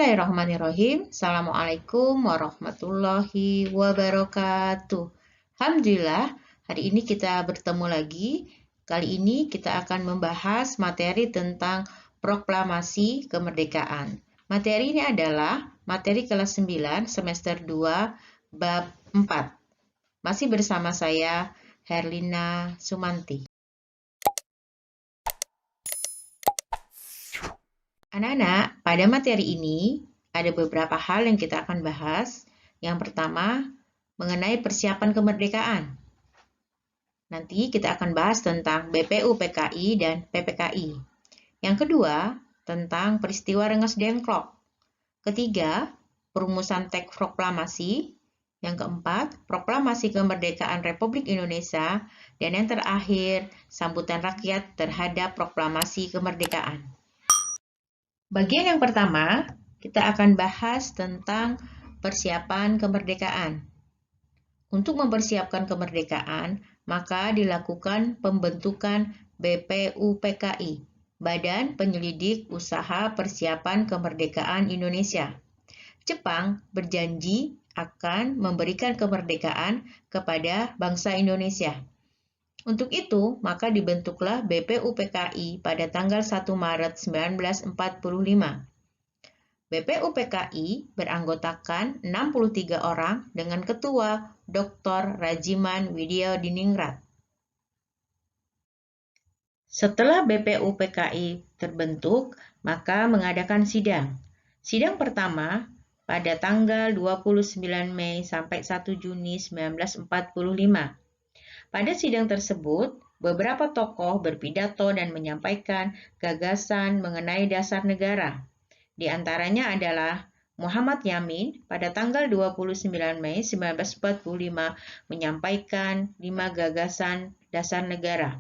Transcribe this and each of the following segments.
Bismillahirrahmanirrahim. Assalamualaikum warahmatullahi wabarakatuh. Alhamdulillah, hari ini kita bertemu lagi. Kali ini kita akan membahas materi tentang proklamasi kemerdekaan. Materi ini adalah materi kelas 9 semester 2 bab 4. Masih bersama saya Herlina Sumanti. Anak-anak, pada materi ini ada beberapa hal yang kita akan bahas. Yang pertama, mengenai persiapan kemerdekaan. Nanti kita akan bahas tentang BPUPKI dan PPKI. Yang kedua, tentang peristiwa Rengas Dengklok. Ketiga, perumusan teks proklamasi. Yang keempat, proklamasi kemerdekaan Republik Indonesia. Dan yang terakhir, sambutan rakyat terhadap proklamasi kemerdekaan. Bagian yang pertama, kita akan bahas tentang persiapan kemerdekaan. Untuk mempersiapkan kemerdekaan, maka dilakukan pembentukan BPUPKI, Badan Penyelidik Usaha Persiapan Kemerdekaan Indonesia. Jepang berjanji akan memberikan kemerdekaan kepada bangsa Indonesia. Untuk itu, maka dibentuklah BPUPKI pada tanggal 1 Maret 1945. BPUPKI beranggotakan 63 orang dengan Ketua Dr. Rajiman Widyadiningrat. Setelah BPUPKI terbentuk, maka mengadakan sidang. Sidang pertama pada tanggal 29 Mei sampai 1 Juni 1945. Pada sidang tersebut, beberapa tokoh berpidato dan menyampaikan gagasan mengenai dasar negara. Di antaranya adalah Muhammad Yamin pada tanggal 29 Mei 1945 menyampaikan 5 gagasan dasar negara.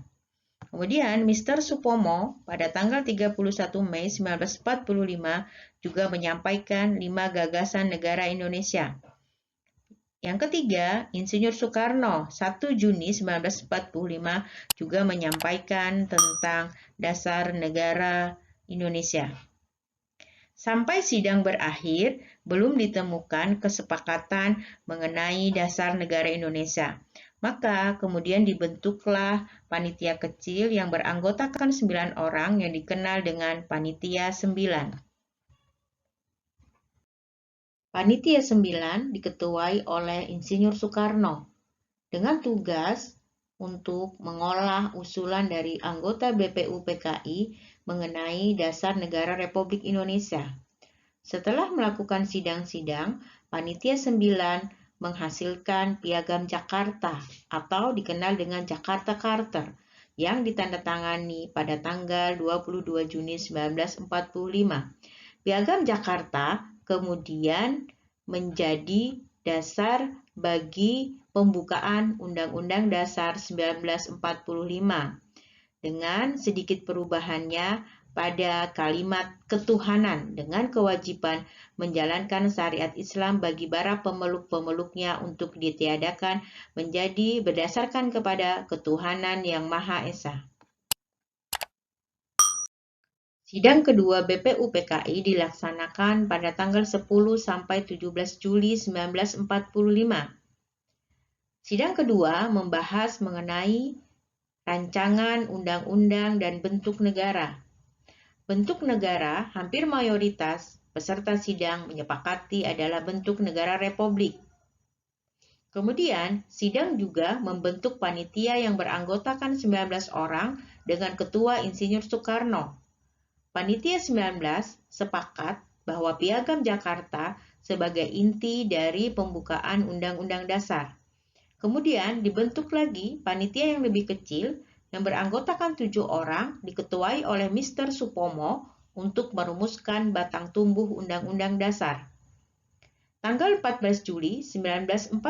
Kemudian Mr. Supomo pada tanggal 31 Mei 1945 juga menyampaikan 5 gagasan negara Indonesia. Yang ketiga, Insinyur Soekarno 1 Juni 1945 juga menyampaikan tentang dasar negara Indonesia. Sampai sidang berakhir, belum ditemukan kesepakatan mengenai dasar negara Indonesia. Maka kemudian dibentuklah panitia kecil yang beranggotakan 9 orang yang dikenal dengan Panitia 9. Panitia 9 diketuai oleh Insinyur Soekarno dengan tugas untuk mengolah usulan dari anggota BPUPKI mengenai dasar negara Republik Indonesia. Setelah melakukan sidang-sidang, Panitia 9 menghasilkan Piagam Jakarta atau dikenal dengan Jakarta Charter yang ditandatangani pada tanggal 22 Juni 1945. Piagam Jakarta kemudian menjadi dasar bagi pembukaan Undang-Undang Dasar 1945 dengan sedikit perubahannya pada kalimat ketuhanan dengan kewajiban menjalankan syariat Islam bagi para pemeluk-pemeluknya untuk ditiadakan menjadi berdasarkan kepada ketuhanan yang Maha Esa. Sidang kedua BPUPKI dilaksanakan pada tanggal 10 sampai 17 Juli 1945. Sidang kedua membahas mengenai rancangan undang-undang dan bentuk negara. Bentuk negara hampir mayoritas peserta sidang menyepakati adalah bentuk negara republik. Kemudian, sidang juga membentuk panitia yang beranggotakan 19 orang dengan Ketua Insinyur Soekarno. Panitia 19 sepakat bahwa Piagam Jakarta sebagai inti dari pembukaan Undang-Undang Dasar. Kemudian dibentuk lagi panitia yang lebih kecil yang beranggotakan 7 orang diketuai oleh Mr. Supomo untuk merumuskan batang tumbuh Undang-Undang Dasar. Tanggal 14 Juli 1945,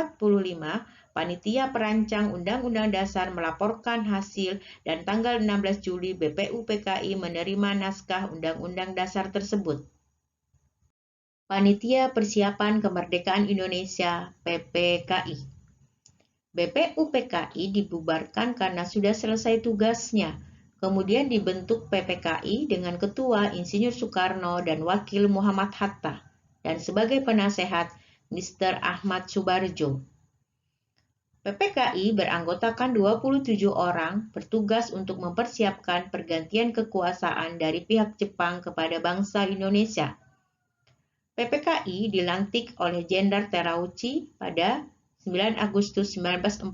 Panitia Perancang Undang-Undang Dasar melaporkan hasil dan tanggal 16 Juli BPUPKI menerima naskah Undang-Undang Dasar tersebut. Panitia Persiapan Kemerdekaan Indonesia (PPKI). BPUPKI dibubarkan karena sudah selesai tugasnya. kemudian dibentuk PPKI dengan Ketua Insinyur Soekarno dan Wakil Muhammad Hatta, dan sebagai penasehat Mr. Ahmad Subarjo. PPKI beranggotakan 27 orang bertugas untuk mempersiapkan pergantian kekuasaan dari pihak Jepang kepada bangsa Indonesia. PPKI dilantik oleh Jenderal Terauchi pada 9 Agustus 1945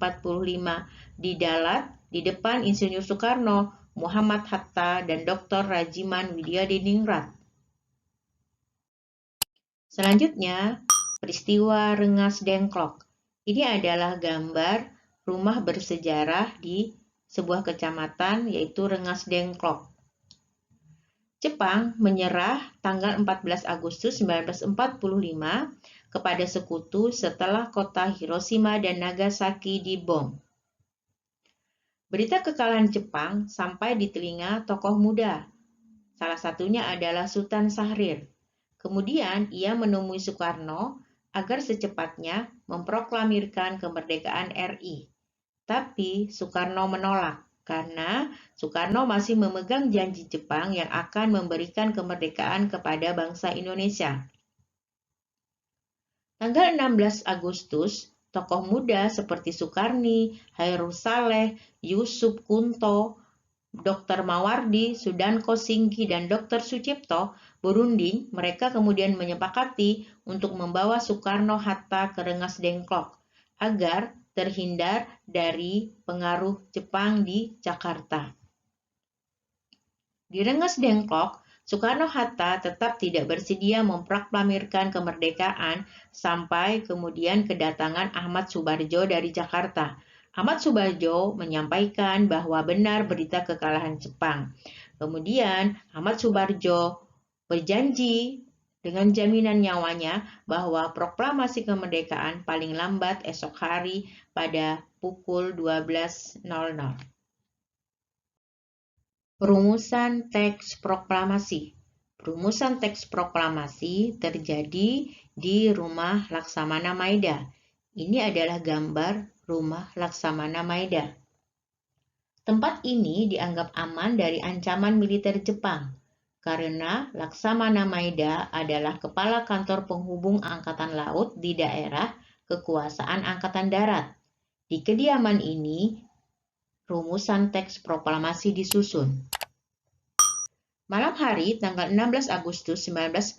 di Dalat di depan Insinyur Soekarno, Muhammad Hatta, dan Dr. Rajiman Widyadiningrat. Selanjutnya, peristiwa Rengas Dengklok. Ini adalah gambar rumah bersejarah di sebuah kecamatan, yaitu Rengas Dengklok. Jepang menyerah tanggal 14 Agustus 1945 kepada sekutu setelah kota Hiroshima dan Nagasaki dibom. Berita kekalahan Jepang sampai di telinga tokoh muda. Salah satunya adalah Sultan Syahrir. Kemudian ia menemui Soekarno agar secepatnya memproklamirkan kemerdekaan RI. Tapi Soekarno menolak karena Soekarno masih memegang janji Jepang yang akan memberikan kemerdekaan kepada bangsa Indonesia. Tanggal 16 Agustus, tokoh muda seperti Sukarni, Hairul Saleh, Yusuf Kunto, Dr. Mawardi, Sudanko Singki, dan Dr. Sucipto berunding. Mereka kemudian menyepakati untuk membawa Soekarno-Hatta ke Rengas Dengklok agar terhindar dari pengaruh Jepang di Jakarta. Di Rengas Dengklok, Soekarno-Hatta tetap tidak bersedia memproklamirkan kemerdekaan sampai kemudian kedatangan Ahmad Subarjo dari Jakarta. Ahmad Subarjo menyampaikan bahwa benar berita kekalahan Jepang. Kemudian Ahmad Subarjo berjanji dengan jaminan nyawanya bahwa proklamasi kemerdekaan paling lambat esok hari pada pukul 12.00. Perumusan teks proklamasi. Perumusan teks proklamasi terjadi di Rumah Laksamana Maeda. Ini adalah gambar Rumah Laksamana Maeda. Tempat ini dianggap aman dari ancaman militer Jepang karena Laksamana Maeda adalah kepala kantor penghubung Angkatan Laut di daerah kekuasaan Angkatan Darat. Di kediaman ini, rumusan teks proklamasi disusun. Malam hari tanggal 16 Agustus 1945,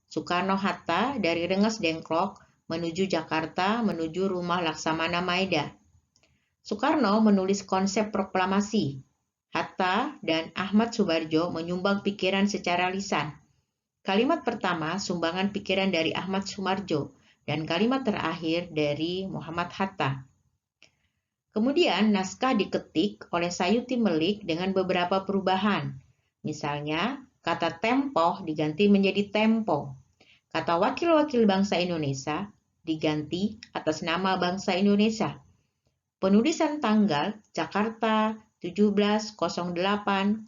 Soekarno-Hatta dari Rengas Dengklok menuju Jakarta menuju Rumah Laksamana Maeda. Soekarno menulis konsep proklamasi. Hatta dan Ahmad Subarjo menyumbang pikiran secara lisan. Kalimat pertama sumbangan pikiran dari Ahmad Subarjo dan kalimat terakhir dari Muhammad Hatta. Kemudian naskah diketik oleh Sayuti Melik dengan beberapa perubahan. Misalnya, kata tempo diganti menjadi tempo. Kata wakil-wakil bangsa Indonesia diganti atas nama bangsa Indonesia. Penulisan tanggal Jakarta 17.08.05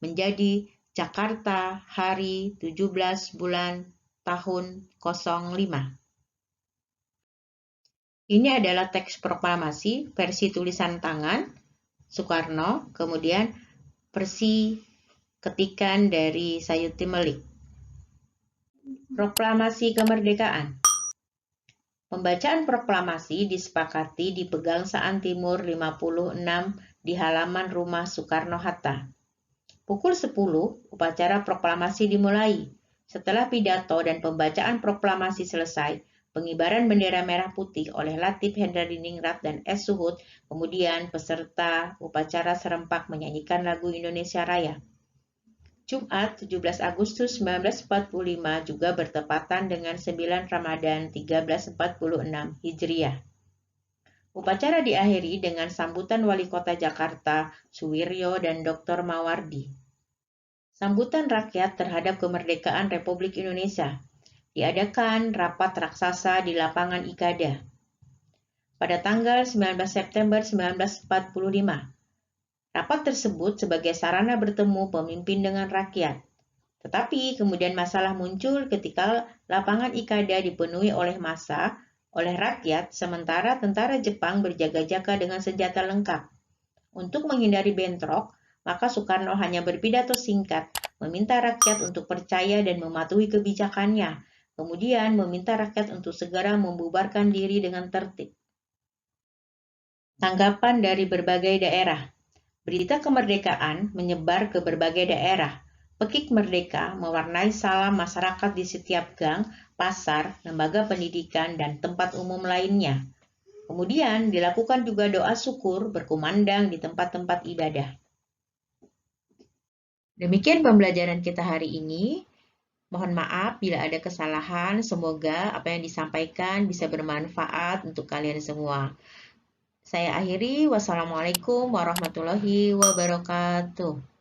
menjadi Jakarta hari 17 bulan tahun 05. Ini adalah teks proklamasi versi tulisan tangan Soekarno, kemudian versi ketikan dari Sayuti Melik. Proklamasi kemerdekaan. Pembacaan proklamasi disepakati di Pegangsaan Timur 56 di halaman rumah Soekarno-Hatta. Pukul 10, upacara proklamasi dimulai. Setelah pidato dan pembacaan proklamasi selesai, pengibaran bendera merah putih oleh Latif Hendradiningrat dan S. Suhut, kemudian peserta upacara serempak menyanyikan lagu Indonesia Raya. Jumat 17 Agustus 1945 juga bertepatan dengan 9 Ramadan 1346 Hijriah. Upacara diakhiri dengan sambutan Wali Kota Jakarta, Suwiryo dan Dr. Mawardi. Sambutan rakyat terhadap kemerdekaan Republik Indonesia. Diadakan rapat raksasa di lapangan Ikada. Pada tanggal 19 September 1945. Rapat tersebut sebagai sarana bertemu pemimpin dengan rakyat. Tetapi kemudian masalah muncul ketika lapangan Ikada dipenuhi oleh massa, oleh rakyat, sementara tentara Jepang berjaga-jaga dengan senjata lengkap. Untuk menghindari bentrok, maka Soekarno hanya berpidato singkat, meminta rakyat untuk percaya dan mematuhi kebijakannya, kemudian meminta rakyat untuk segera membubarkan diri dengan tertib. Tanggapan dari berbagai daerah. Berita kemerdekaan menyebar ke berbagai daerah. Pekik Merdeka mewarnai salam masyarakat di setiap gang, pasar, lembaga pendidikan, dan tempat umum lainnya. Kemudian dilakukan juga doa syukur berkumandang di tempat-tempat ibadah. Demikian pembelajaran kita hari ini. Mohon maaf bila ada kesalahan. Semoga apa yang disampaikan bisa bermanfaat untuk kalian semua. Saya akhiri. Wassalamualaikum warahmatullahi wabarakatuh.